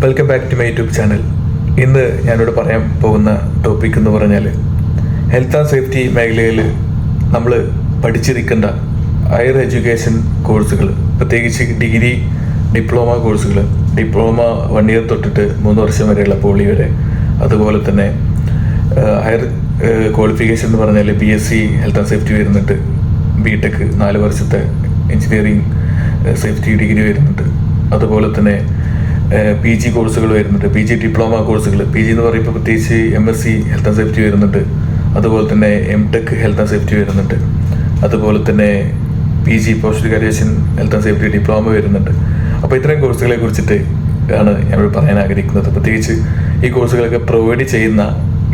Welcome back to my YouTube channel. ഇന്ന് ഞാനിവിടെ പറയാൻ പോകുന്ന ടോപ്പിക് എന്ന് പറഞ്ഞാൽ ഹെൽത്ത് ആൻഡ് സേഫ്റ്റി മേഖലയിൽ നമ്മൾ പഠിച്ചിരിക്കേണ്ട ഹയർ എഡ്യൂക്കേഷൻ കോഴ്സുകൾ, പ്രത്യേകിച്ച് ഡിഗ്രി, ഡിപ്ലോമ കോഴ്സുകൾ, ഡിപ്ലോമ 1 ഇയർ തൊട്ടിട്ട് 3 വർഷം വരെയുള്ള പോളി വരെ, അതുപോലെ തന്നെ ഹയർ ക്വാളിഫിക്കേഷൻ എന്ന് പറഞ്ഞാൽ BSc ഹെൽത്ത് ആൻഡ് സേഫ്റ്റി വരുന്നുണ്ട്, BTech 4 വർഷത്തെ എഞ്ചിനീയറിംഗ് സേഫ്റ്റി ഡിഗ്രി വരുന്നുണ്ട്, അതുപോലെ തന്നെ PG കോഴ്സുകൾ വരുന്നുണ്ട്, PG ഡിപ്ലോമ കോഴ്സുകൾ. PG എന്ന് പറയുമ്പോൾ പ്രത്യേകിച്ച് MSc ഹെൽത്ത് ആൻഡ് സേഫ്റ്റി വരുന്നുണ്ട്, അതുപോലെ തന്നെ MTech ഹെൽത്ത് ആൻഡ് സേഫ്റ്റി വരുന്നുണ്ട്, അതുപോലെ തന്നെ PG post graduation health and safety diploma വരുന്നുണ്ട്. അപ്പോൾ ഇത്രയും കോഴ്സുകളെ കുറിച്ചിട്ട് ആണ് ഞാൻ പറയാൻ ആഗ്രഹിക്കുന്നത്. പ്രത്യേകിച്ച് ഈ കോഴ്സുകളൊക്കെ പ്രൊവൈഡ് ചെയ്യുന്ന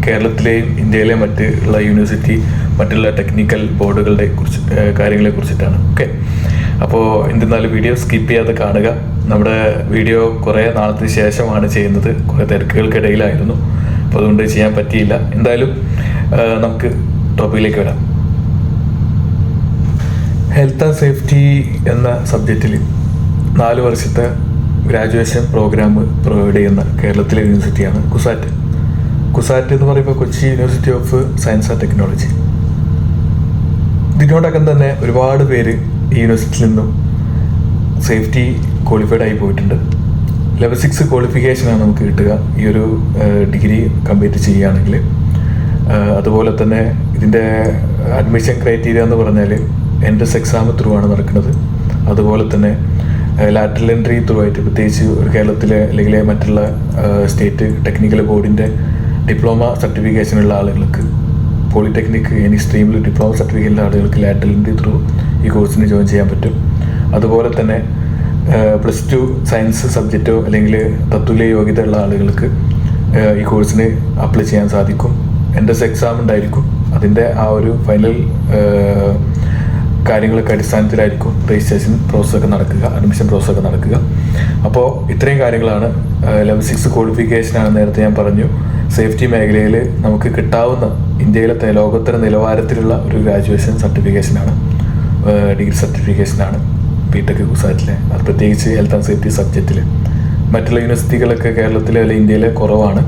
കേരളത്തിലെയും ഇന്ത്യയിലെയും മറ്റുള്ള യൂണിവേഴ്സിറ്റി, മറ്റുള്ള ടെക്നിക്കൽ ബോർഡുകളുടെ കാര്യങ്ങളെ കുറിച്ചിട്ടാണ്. ഓക്കെ, അപ്പോൾ എന്തെന്നാലും വീഡിയോ സ്കിപ്പ് ചെയ്യാതെ കാണുക. നമ്മുടെ വീഡിയോ കുറേ നാളത്തിന് ശേഷമാണ് ചെയ്യുന്നത്, കുറേ തിരക്കുകൾക്കിടയിലായിരുന്നു, അപ്പോൾ അതുകൊണ്ട് ചെയ്യാൻ പറ്റിയില്ല. എന്തായാലും നമുക്ക് ടോപ്പിക്കിലേക്ക് വരാം. ഹെൽത്ത് ആൻഡ് സേഫ്റ്റി എന്ന സബ്ജക്റ്റിൽ 4 വർഷത്തെ ഗ്രാജുവേഷൻ പ്രോഗ്രാം പ്രൊവൈഡ് ചെയ്യുന്ന കേരളത്തിലെ യൂണിവേഴ്സിറ്റിയാണ് കുസാറ്റ്. കുസാറ്റ് എന്ന് പറയുമ്പോൾ Kochi university of science and technology. ഇതിനോടകം തന്നെ ഒരുപാട് പേര് ഈ യൂണിവേഴ്സിറ്റിയിൽ നിന്നും സേഫ്റ്റി ക്വാളിഫൈഡ് ആയി പോയിട്ടുണ്ട്. ലെവൽ 6 ക്വാളിഫിക്കേഷനാണ് നമുക്ക് കിട്ടുക ഈ ഒരു ഡിഗ്രി കംപ്ലീറ്റ് ചെയ്യുകയാണെങ്കിൽ. അതുപോലെ തന്നെ ഇതിൻ്റെ അഡ്മിഷൻ ക്രൈറ്റീരിയ എന്ന് പറഞ്ഞാൽ എൻട്രൻസ് എക്സാം ത്രൂ ആണ് നടക്കുന്നത്. അതുപോലെ തന്നെ ലാറ്ററൽ എൻട്രി ത്രൂ ആയിട്ട്, പ്രത്യേകിച്ച് ഒരു കേരളത്തിലെ അല്ലെങ്കിൽ മറ്റുള്ള സ്റ്റേറ്റ് ടെക്നിക്കൽ ബോർഡിൻ്റെ ഡിപ്ലോമ സർട്ടിഫിക്കേഷനുള്ള ആളുകൾക്ക്, പോളിടെക്നിക് എനി സ്ട്രീമിൽ ഡിപ്ലോമ സർട്ടിഫിക്കറ്റിൻ്റെ ആളുകൾക്ക് ലാറ്ററൽ എൻട്രി ത്രൂ ഈ കോഴ്സിന് ജോയിൻ ചെയ്യാൻ പറ്റും. അതുപോലെ തന്നെ +2 സയൻസ് സബ്ജക്റ്റോ അല്ലെങ്കിൽ തത്തുല്യ യോഗ്യത ഉള്ള ആളുകൾക്ക് ഈ കോഴ്സിന് അപ്ലൈ ചെയ്യാൻ സാധിക്കും. എൻട്രൻസ് എക്സാം ഉണ്ടായിരിക്കും, അതിൻ്റെ ആ ഒരു ഫൈനൽ കാര്യങ്ങളൊക്കെ അടിസ്ഥാനത്തിലായിരിക്കും രജിസ്ട്രേഷൻ പ്രോസസ്സൊക്കെ നടക്കുക, അഡ്മിഷൻ പ്രോസസ്സൊക്കെ നടക്കുക. അപ്പോൾ ഇത്രയും കാര്യങ്ങളാണ്. ലെവൽ 6 ക്വാളിഫിക്കേഷനാണ് നേരത്തെ ഞാൻ പറഞ്ഞു. സേഫ്റ്റി മേഖലയിൽ നമുക്ക് കിട്ടാവുന്ന ഇന്ത്യയിലെ ലോകോത്തര നിലവാരത്തിലുള്ള ഒരു ഗ്രാജുവേഷൻ സർട്ടിഫിക്കേഷനാണ്, ഡിഗ്രി സർട്ടിഫിക്കേഷനാണ് BTech കുസാറ്റിലെ. അത് പ്രത്യേകിച്ച് ഹെൽത്ത് ആൻഡ് സേഫ്റ്റി സബ്ജക്റ്റിൽ മറ്റുള്ള യൂണിവേഴ്സിറ്റികളൊക്കെ കേരളത്തിലെ അല്ലെങ്കിൽ ഇന്ത്യയിലെ കുറവാണ്.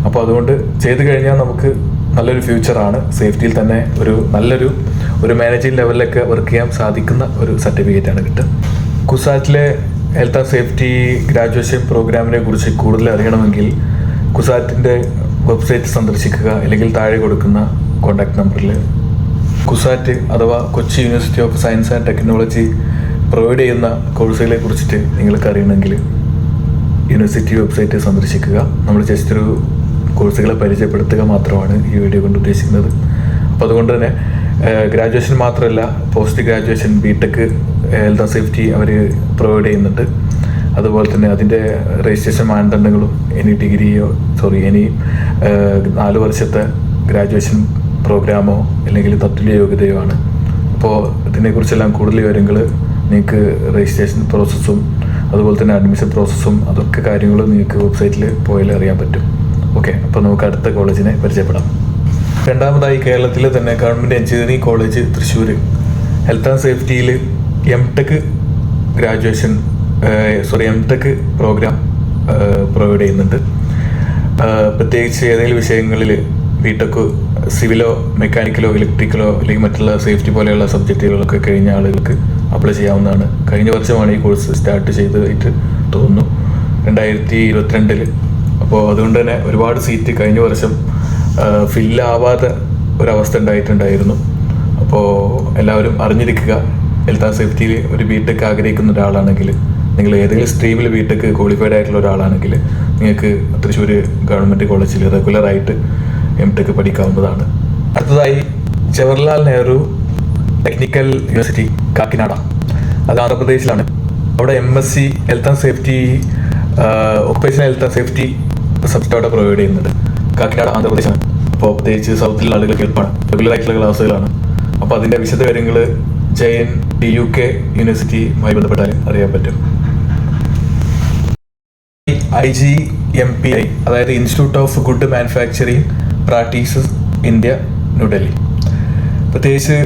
അപ്പോൾ അതുകൊണ്ട് ചെയ്ത് കഴിഞ്ഞാൽ നമുക്ക് നല്ലൊരു ഫ്യൂച്ചറാണ്. സേഫ്റ്റിയിൽ തന്നെ ഒരു മാനേജിങ് ലെവലിലൊക്കെ വർക്ക് ചെയ്യാൻ സാധിക്കുന്ന ഒരു സർട്ടിഫിക്കറ്റാണ് കിട്ടുക. കുസാറ്റിലെ ഹെൽത്ത് ആൻഡ് സേഫ്റ്റി ഗ്രാജുവേഷൻ പ്രോഗ്രാമിനെ കുറിച്ച് കൂടുതൽ അറിയണമെങ്കിൽ കുസാറ്റിൻ്റെ വെബ്സൈറ്റ് സന്ദർശിക്കുക, അല്ലെങ്കിൽ താഴെ കൊടുക്കുന്ന കോൺടാക്ട് നമ്പറിൽ കുസാറ്റ് അഥവാ Kochi university of science and technology provide ചെയ്യുന്ന കോഴ്സുകളെ കുറിച്ചിട്ട് നിങ്ങൾക്ക് അറിയണമെങ്കിൽ യൂണിവേഴ്സിറ്റി വെബ്സൈറ്റ് സന്ദർശിക്കുക. നമ്മൾ ജസ്റ്റ് ഒരു കോഴ്സുകളെ പരിചയപ്പെടുത്തുക മാത്രമാണ് ഈ വീഡിയോ കൊണ്ട് ഉദ്ദേശിക്കുന്നത്. അപ്പോൾ അതുകൊണ്ട് തന്നെ ഗ്രാജുവേഷൻ മാത്രമല്ല, post graduation BTech health and safety അവർ പ്രൊവൈഡ് ചെയ്യുന്നുണ്ട്. അതുപോലെ തന്നെ അതിൻ്റെ രജിസ്ട്രേഷൻ മാനദണ്ഡങ്ങളും എനി 4 വർഷത്തെ ഗ്രാജുവേഷൻ പ്രോഗ്രാമോ അല്ലെങ്കിൽ തത്തുല്യ യോഗ്യതയോ ആണ്. അപ്പോൾ ഇതിനെക്കുറിച്ചെല്ലാം കൂടുതൽ വിവരങ്ങൾ നിങ്ങൾക്ക് രജിസ്ട്രേഷൻ പ്രോസസ്സും അതുപോലെ തന്നെ അഡ്മിഷൻ പ്രോസസ്സും അതൊക്കെ കാര്യങ്ങളും നിങ്ങൾക്ക് വെബ്സൈറ്റിൽ പോയാൽ അറിയാൻ പറ്റും. ഓക്കെ, അപ്പോൾ നമുക്ക് അടുത്ത കോളേജിനെ പരിചയപ്പെടാം. രണ്ടാമതായി കേരളത്തിലെ തന്നെ government engineering college Thrissur health and സേഫ്റ്റിയിൽ MTech പ്രോഗ്രാം പ്രൊവൈഡ് ചെയ്യുന്നുണ്ട്. പ്രത്യേകിച്ച് ഏതെങ്കിലും വിഷയങ്ങളിൽ BTech സിവിലോ മെക്കാനിക്കലോ ഇലക്ട്രിക്കലോ അല്ലെങ്കിൽ മറ്റുള്ള സേഫ്റ്റി പോലെയുള്ള സബ്ജക്റ്റുകളൊക്കെ കഴിഞ്ഞ ആളുകൾക്ക് അപ്ലൈ ചെയ്യാവുന്നതാണ്. കഴിഞ്ഞ വർഷമാണ് ഈ കോഴ്സ് സ്റ്റാർട്ട് ചെയ്തതായിട്ട് തോന്നുന്നു, 2022. അപ്പോൾ അതുകൊണ്ട് തന്നെ ഒരുപാട് സീറ്റ് കഴിഞ്ഞ വർഷം ഫില്ലാവാത്ത ഒരവസ്ഥ ഉണ്ടായിട്ടുണ്ടായിരുന്നു. അപ്പോൾ എല്ലാവരും അറിഞ്ഞിരിക്കുക. ഹെൽത്ത് ആൻഡ് സേഫ്റ്റിയിൽ ഒരു BTech ആഗ്രഹിക്കുന്ന ഒരാളാണെങ്കിൽ, നിങ്ങൾ ഏതെങ്കിലും സ്ട്രീമിൽ BTech ക്വാളിഫൈഡ് ആയിട്ടുള്ള ഒരാളാണെങ്കിൽ നിങ്ങൾക്ക് തൃശ്ശൂർ ഗവൺമെൻറ് കോളേജിൽ റെഗുലറായിട്ട് MTech പഠിക്കാവുന്നതാണ്. അടുത്തതായി ജവഹർലാൽ നെഹ്റു ടെക്നിക്കൽ യൂണിവേഴ്സിറ്റി കാക്കിനാട, അത് ആന്ധ്രാപ്രദേശിലാണ്. അവിടെ MSc health and safety, occupational health and safety subject അവിടെ പ്രൊവൈഡ് ചെയ്യുന്നുണ്ട്. കാക്കിനാട ആന്ധ്രാപ്രദേശാണ്. അപ്പോൾ പ്രത്യേകിച്ച് സൗത്തിലുള്ള ആളുകൾക്ക് എളുപ്പമാണ്, റെഗുലർ ആയിട്ടുള്ള ക്ലാസ്സുകളാണ്. അപ്പോൾ അതിൻ്റെ വിശദ കാര്യങ്ങൾ JNTUK യൂണിവേഴ്സിറ്റിയുമായി ബന്ധപ്പെട്ടാൽ അറിയാൻ പറ്റും. IGMPI, അതായത് institute of good manufacturing practices India, New Delhi. പ്രത്യേകിച്ച്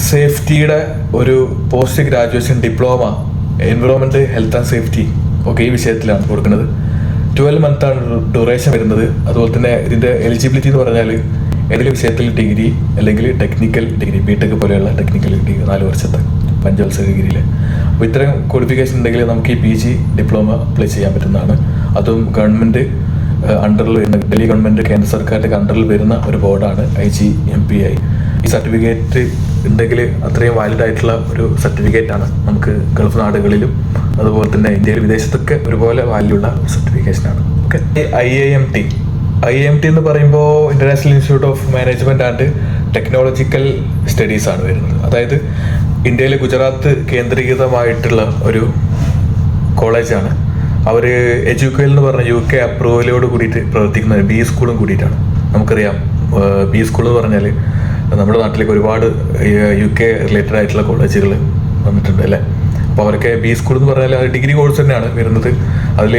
സേഫ്റ്റിയുടെ ഒരു post graduation diploma environment health and safety ഒക്കെ ഈ വിഷയത്തിലാണ് കൊടുക്കുന്നത്. 12 മന്താണ് ഡ്യൂറേഷൻ വരുന്നത്. അതുപോലെ തന്നെ ഇതിൻ്റെ എലിജിബിലിറ്റി എന്ന് പറഞ്ഞാൽ ഏതെങ്കിലും വിഷയത്തിൽ ഡിഗ്രി അല്ലെങ്കിൽ ടെക്നിക്കൽ ഡിഗ്രി, ബിടെക് പോലെയുള്ള ടെക്നിക്കൽ ഡിഗ്രി 4 വർഷത്തെ പഞ്ചവത്സര ഡിഗ്രിയിൽ. അപ്പോൾ ഇത്തരം ക്വാളിഫിക്കേഷൻ ഉണ്ടെങ്കിൽ നമുക്ക് ഈ PG ഡിപ്ലോമ അപ്ലൈ ചെയ്യാൻ പറ്റുന്നതാണ്. അതും ഗവൺമെൻറ് അണ്ടറിൽ വരുന്ന, ഡൽഹി ഗവൺമെൻറ് കേന്ദ്ര സർക്കാരിൻ്റെ അണ്ടറിൽ വരുന്ന ഒരു ബോർഡാണ് IGMPI. ഈ സർട്ടിഫിക്കറ്റ് ഉണ്ടെങ്കിൽ അത്രയും വാലിഡ് ആയിട്ടുള്ള ഒരു സർട്ടിഫിക്കറ്റാണ്. നമുക്ക് ഗൾഫ് നാടുകളിലും അതുപോലെ തന്നെ ഇന്ത്യയിൽ വിദേശത്തൊക്കെ ഒരുപോലെ വാല്യുള്ള സർട്ടിഫിക്കേഷനാണ്. ഓക്കെ, IIMT എന്ന് പറയുമ്പോൾ international institute of management and technological studies ആണ് വരുന്നത്. അതായത് ഇന്ത്യയിലെ ഗുജറാത്ത് കേന്ദ്രീകൃതമായിട്ടുള്ള ഒരു കോളേജാണ്. അവർ എജ്യൂക്കേൽ എന്ന് പറഞ്ഞ UK അപ്രൂവലോട് കൂടിയിട്ട് പ്രവർത്തിക്കുന്ന B സ്കൂളും കൂടിയിട്ടാണ്. നമുക്കറിയാം B സ്കൂൾ എന്ന് പറഞ്ഞാൽ നമ്മുടെ നാട്ടിലേക്ക് ഒരുപാട് UK റിലേറ്റഡ് ആയിട്ടുള്ള കോളേജുകൾ വന്നിട്ടുണ്ട് അല്ലേ. അപ്പോൾ അവരൊക്കെ B സ്കൂൾ എന്ന് പറഞ്ഞാൽ അത് ഡിഗ്രി കോഴ്സ് തന്നെയാണ് വരുന്നത്. അതിൽ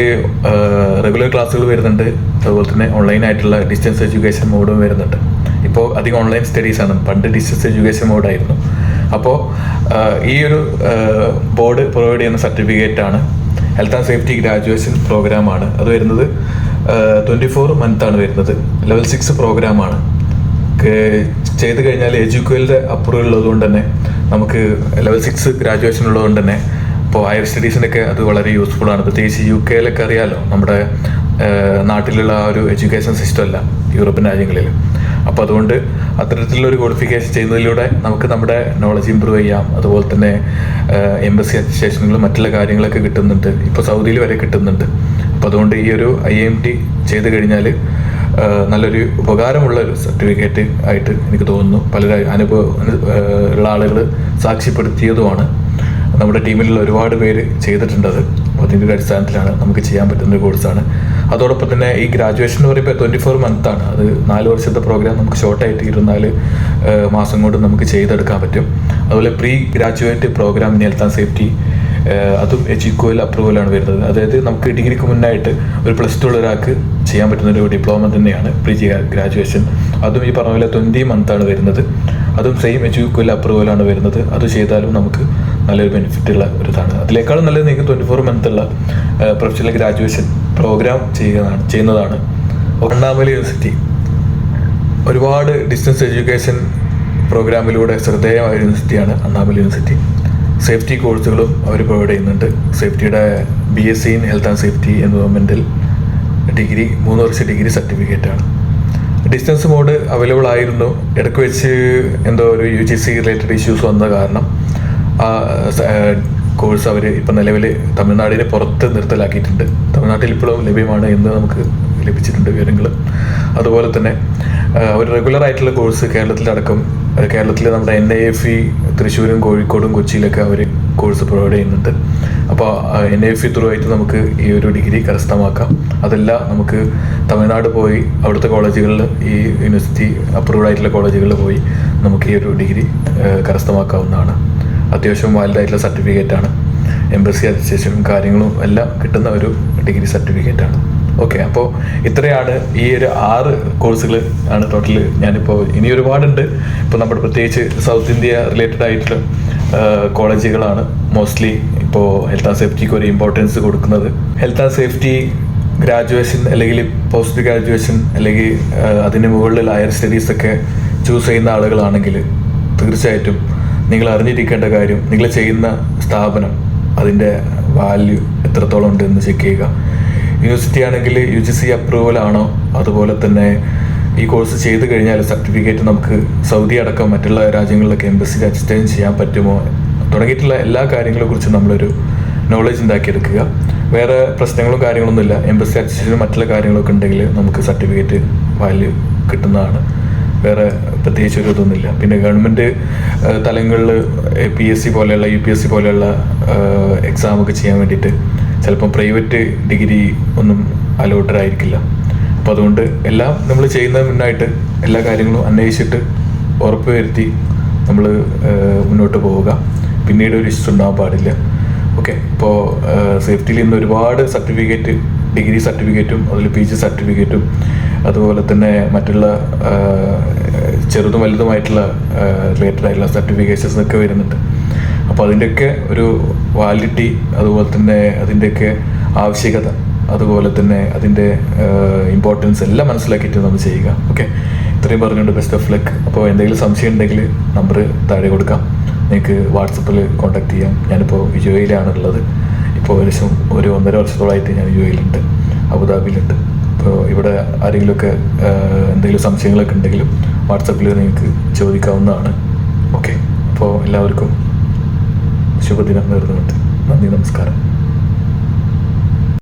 റെഗുലർ ക്ലാസ്സുകൾ വരുന്നുണ്ട്, അതുപോലെ തന്നെ ഓൺലൈനായിട്ടുള്ള ഡിസ്റ്റൻസ് എഡ്യൂക്കേഷൻ മോഡും വരുന്നുണ്ട്. ഇപ്പോൾ അധികം ഓൺലൈൻ സ്റ്റഡീസാണ്, പണ്ട് ഡിസ്റ്റൻസ് എഡ്യൂക്കേഷൻ മോഡായിരുന്നു. അപ്പോൾ ഈ ഒരു ബോർഡ് പ്രൊവൈഡ് ചെയ്യുന്ന സർട്ടിഫിക്കറ്റാണ് ഹെൽത്ത് ആൻഡ് സേഫ്റ്റി ഗ്രാജുവേഷൻ പ്രോഗ്രാമാണ്. അത് വരുന്നത് 24 മന്താണ് വരുന്നത്. ലെവൽ 6 പ്രോഗ്രാമാണ്. ചെയ്ത് കഴിഞ്ഞാൽ എജ്യൂക്കേലിൻ്റെ അപ്രൂവൽ ഉള്ളതുകൊണ്ട് തന്നെ നമുക്ക് ലെവൽ 6 ഗ്രാജുവേഷൻ ഉള്ളതുകൊണ്ട് തന്നെ ഇപ്പോൾ ഹയർ സ്റ്റഡീസിനൊക്കെ അത് വളരെ യൂസ്ഫുൾ ആണ്. പ്രത്യേകിച്ച് UK അറിയാമല്ലോ, നമ്മുടെ നാട്ടിലുള്ള ആ ഒരു എഡ്യൂക്കേഷൻ സിസ്റ്റം അല്ല യൂറോപ്യൻ രാജ്യങ്ങളിൽ. അപ്പോൾ അതുകൊണ്ട് അത്തരത്തിലുള്ളൊരു ക്വാളിഫിക്കേഷൻ ചെയ്യുന്നതിലൂടെ നമുക്ക് നമ്മുടെ നോളജ് ഇമ്പ്രൂവ് ചെയ്യാം. അതുപോലെ തന്നെ എംബസി അഡ്മിനിസ്ട്രേഷനുകളും മറ്റുള്ള കാര്യങ്ങളൊക്കെ കിട്ടുന്നുണ്ട്. ഇപ്പോൾ സൗദിയിൽ വരെ കിട്ടുന്നുണ്ട്. അപ്പോൾ അതുകൊണ്ട് ഈ ഒരു IIMT ചെയ്ത് കഴിഞ്ഞാൽ നല്ലൊരു ഉപകാരമുള്ള ഒരു സർട്ടിഫിക്കറ്റ് ആയിട്ട് എനിക്ക് തോന്നുന്നു. പല അനുഭവം ഉള്ള ആളുകൾ സാക്ഷ്യപ്പെടുത്തിയതുമാണ്. നമ്മുടെ ടീമിലുള്ള ഒരുപാട് പേര് ചെയ്തിട്ടുണ്ടത്. അപ്പോൾ അതിൻ്റെ ഒരു അടിസ്ഥാനത്തിലാണ് നമുക്ക് ചെയ്യാൻ പറ്റുന്ന ഒരു കോഴ്സാണ്. അതോടൊപ്പം തന്നെ ഈ ഗ്രാജുവേഷൻ എന്ന് പറയുമ്പോൾ 24 മന്താണ്. അത് 4 വർഷത്തെ പ്രോഗ്രാം നമുക്ക് ഷോർട്ടായിട്ട് 24 മാസം കൊണ്ട് നമുക്ക് ചെയ്തെടുക്കാൻ പറ്റും. അതുപോലെ pre graduate programme in health and safety, അതും എജ്യൂക്കേൽ അപ്രൂവലാണ് വരുന്നത്. അതായത് നമുക്ക് ഡിഗ്രിക്ക് മുന്നായിട്ട് ഒരു +2 ഉള്ള ഒരാൾക്ക് ചെയ്യാൻ പറ്റുന്ന ഒരു ഡിപ്ലോമ തന്നെയാണ് പ്രീ ഗ്രാജുവേഷൻ. അതും ഈ പറഞ്ഞ പോലെ 20 മന്താണ് വരുന്നത്. അതും സെയിം എജ്യൂക്കേൽ അപ്രൂവലാണ് വരുന്നത്. അത് ചെയ്താലും നമുക്ക് നല്ലൊരു ബെനിഫിറ്റ് ഉള്ള ഒരു ഇതാണ്. അതിനേക്കാളും നല്ലത് നിങ്ങൾക്ക് 24 മന്തുള്ള പ്രൊഫഷണൽ ഗ്രാജുവേഷൻ പ്രോഗ്രാം ചെയ്യുന്നതാണ്. അണ്ണാമലൈ യൂണിവേഴ്സിറ്റി ഒരുപാട് ഡിസ്റ്റൻസ് എഡ്യൂക്കേഷൻ പ്രോഗ്രാമിലൂടെ ശ്രദ്ധേയമായ യൂണിവേഴ്സിറ്റിയാണ് അണ്ണാമലൈ യൂണിവേഴ്സിറ്റി. സേഫ്റ്റി കോഴ്സുകളും അവർ പ്രൊവൈഡ് ചെയ്യുന്നുണ്ട്. സേഫ്റ്റിയുടെ BSc in health and safety environmental degree 3 വർഷ ഡിഗ്രി സർട്ടിഫിക്കറ്റാണ്. ഡിസ്റ്റൻസ് മോഡ് അവൈലബിൾ ആയിരുന്നു. ഇടയ്ക്ക് വെച്ച് എന്തോ ഒരു UGC റിലേറ്റഡ് ഇഷ്യൂസ് വന്ന കാരണം ആ കോഴ്സ് അവർ ഇപ്പം നിലവിൽ തമിഴ്നാടിന് പുറത്ത് നിർത്തലാക്കിയിട്ടുണ്ട്. തമിഴ്നാട്ടിൽ ഇപ്പോഴും ലഭ്യമാണ് എന്ന് നമുക്ക് ലഭിച്ചിട്ടുണ്ട് വിവരങ്ങൾ. അതുപോലെ തന്നെ അവർ റെഗുലർ ആയിട്ടുള്ള കോഴ്സ് കേരളത്തിൽ നമ്മുടെ NIFE തൃശ്ശൂരും കോഴിക്കോടും കൊച്ചിയിലൊക്കെ അവർ കോഴ്സ് പ്രൊവൈഡ് ചെയ്യുന്നുണ്ട്. അപ്പോൾ NIFE ത്രൂ ആയിട്ട് നമുക്ക് ഈ ഒരു ഡിഗ്രി കരസ്ഥമാക്കാം. അതല്ല നമുക്ക് തമിഴ്നാട് പോയി അവിടുത്തെ കോളേജുകളിൽ, ഈ യൂണിവേഴ്സിറ്റി അപ്രൂവ്ഡ് ആയിട്ടുള്ള കോളേജുകളിൽ പോയി നമുക്ക് ഈ ഒരു ഡിഗ്രി കരസ്ഥമാക്കാവുന്നതാണ്. അത്യാവശ്യം വാലിഡായിട്ടുള്ള സർട്ടിഫിക്കറ്റാണ്. എംബസി അഡ്മിനിസ്ട്രേഷനും കാര്യങ്ങളും എല്ലാം കിട്ടുന്ന ഒരു ഡിഗ്രി സർട്ടിഫിക്കറ്റാണ്. ഓക്കെ, അപ്പോൾ ഇത്രയാണ് ഈ ഒരു 6 കോഴ്സുകൾ ആണ് ടോട്ടൽ. ഞാനിപ്പോൾ ഇനി ഒരുപാടുണ്ട്. ഇപ്പോൾ നമ്മുടെ പ്രത്യേകിച്ച് സൗത്ത് ഇന്ത്യ റിലേറ്റഡ് ആയിട്ടുള്ള കോളേജുകളാണ് മോസ്റ്റ്ലി ഇപ്പോൾ ഹെൽത്ത് ആൻഡ് സേഫ്റ്റിക്ക് ഒരു ഇമ്പോർട്ടൻസ് കൊടുക്കുന്നത്. ഹെൽത്ത് ആൻഡ് സേഫ്റ്റി ഗ്രാജുവേഷൻ അല്ലെങ്കിൽ പോസ്റ്റ് ഗ്രാജുവേഷൻ അല്ലെങ്കിൽ അതിന് മുകളിൽ ഹയർ സ്റ്റഡീസൊക്കെ ചൂസ് ചെയ്യുന്ന ആളുകളാണെങ്കിൽ തീർച്ചയായിട്ടും നിങ്ങൾ അറിഞ്ഞിരിക്കേണ്ട കാര്യം, നിങ്ങൾ ചെയ്യുന്ന സ്ഥാപനം അതിൻ്റെ വാല്യൂ എത്രത്തോളം ഉണ്ട് എന്ന് ചെക്ക് ചെയ്യുക. യൂണിവേഴ്സിറ്റി ആണെങ്കിൽ UGC അപ്രൂവൽ ആണോ, അതുപോലെ തന്നെ ഈ കോഴ്സ് ചെയ്ത് കഴിഞ്ഞാൽ സർട്ടിഫിക്കറ്റ് നമുക്ക് സൗദി അടക്കം മറ്റുള്ള രാജ്യങ്ങളിലൊക്കെ എംബസിയിൽ അസിസ്റ്റൻസ് ചെയ്യാൻ പറ്റുമോ തുടങ്ങിയിട്ടുള്ള എല്ലാ കാര്യങ്ങളെക്കുറിച്ചും നമ്മളൊരു നോളജ് ഉണ്ടാക്കിയെടുക്കുക. വേറെ പ്രശ്നങ്ങളും കാര്യങ്ങളൊന്നുമില്ല. എംബസി അസിസ്റ്റൻസും മറ്റുള്ള കാര്യങ്ങളൊക്കെ ഉണ്ടെങ്കിൽ നമുക്ക് സർട്ടിഫിക്കറ്റ് വാല്യൂ കിട്ടുന്നതാണ്. വേറെ പ്രത്യേകിച്ച് ഒരു ഇതൊന്നുമില്ല. പിന്നെ ഗവൺമെൻറ് തലങ്ങളിൽ PSC പോലെയുള്ള UPSC പോലെയുള്ള എക്സാമൊക്കെ ചെയ്യാൻ വേണ്ടിയിട്ട് ചിലപ്പം പ്രൈവറ്റ് ഡിഗ്രി ഒന്നും അലോട്ടഡ് ആയിരിക്കില്ല. അപ്പോൾ അതുകൊണ്ട് എല്ലാം നമ്മൾ ചെയ്യുന്നതിന് മുന്നായിട്ട് എല്ലാ കാര്യങ്ങളും അന്വേഷിച്ചിട്ട് ഉറപ്പ് വരുത്തി നമ്മൾ മുന്നോട്ട് പോവുക. പിന്നീട് ഒരു ഇഷ്യൂ ഉണ്ടാകാൻ പാടില്ല. ഓക്കെ, ഇപ്പോൾ സേഫ്റ്റിയിൽ ഇന്ന് ഒരുപാട് സർട്ടിഫിക്കറ്റ്, ഡിഗ്രി സർട്ടിഫിക്കറ്റും അതിൽ PG സർട്ടിഫിക്കറ്റും അതുപോലെ തന്നെ മറ്റുള്ള ചെറുതും വലുതുമായിട്ടുള്ള റിലേറ്റഡ് ആയിട്ടുള്ള സർട്ടിഫിക്കേഷൻസ് ഒക്കെ വരുന്നുണ്ട്. അപ്പോൾ അതിൻ്റെയൊക്കെ ഒരു വാലിഡിറ്റി അതുപോലെ തന്നെ അതിൻ്റെയൊക്കെ ആവശ്യകത അതുപോലെ തന്നെ അതിൻ്റെ ഇമ്പോർട്ടൻസ് എല്ലാം മനസ്സിലാക്കിയിട്ട് നമ്മൾ ചെയ്യുക. ഓക്കെ, ഇത്രയും പറഞ്ഞുകൊണ്ട് ബെസ്റ്റ് ഓഫ് ലക്ക്. അപ്പോൾ എന്തെങ്കിലും സംശയം ഉണ്ടെങ്കിൽ നമ്പർ താഴെ കൊടുക്കാം, നിങ്ങൾക്ക് വാട്സപ്പിൽ കോൺടാക്ട് ചെയ്യാം. ഞാനിപ്പോൾ UAE-യിലാണുള്ളത്. ഇപ്പോൾ ഏകദേശം ഒരു 1.5 വർഷത്തോളമായിട്ട് ഞാൻ UAE-യിലുണ്ട്, അബുദാബിയിലുണ്ട്. അപ്പോൾ ഇവിടെ ആരെങ്കിലുമൊക്കെ എന്തെങ്കിലും സംശയങ്ങളൊക്കെ ഉണ്ടെങ്കിലും വാട്സപ്പിൽ നിങ്ങൾക്ക് ചോദിക്കാവുന്നതാണ്. ഓക്കെ, അപ്പോൾ എല്ലാവർക്കും ശുഭദിനം നേർന്നുകൊണ്ട് നന്ദി, നമസ്കാരം.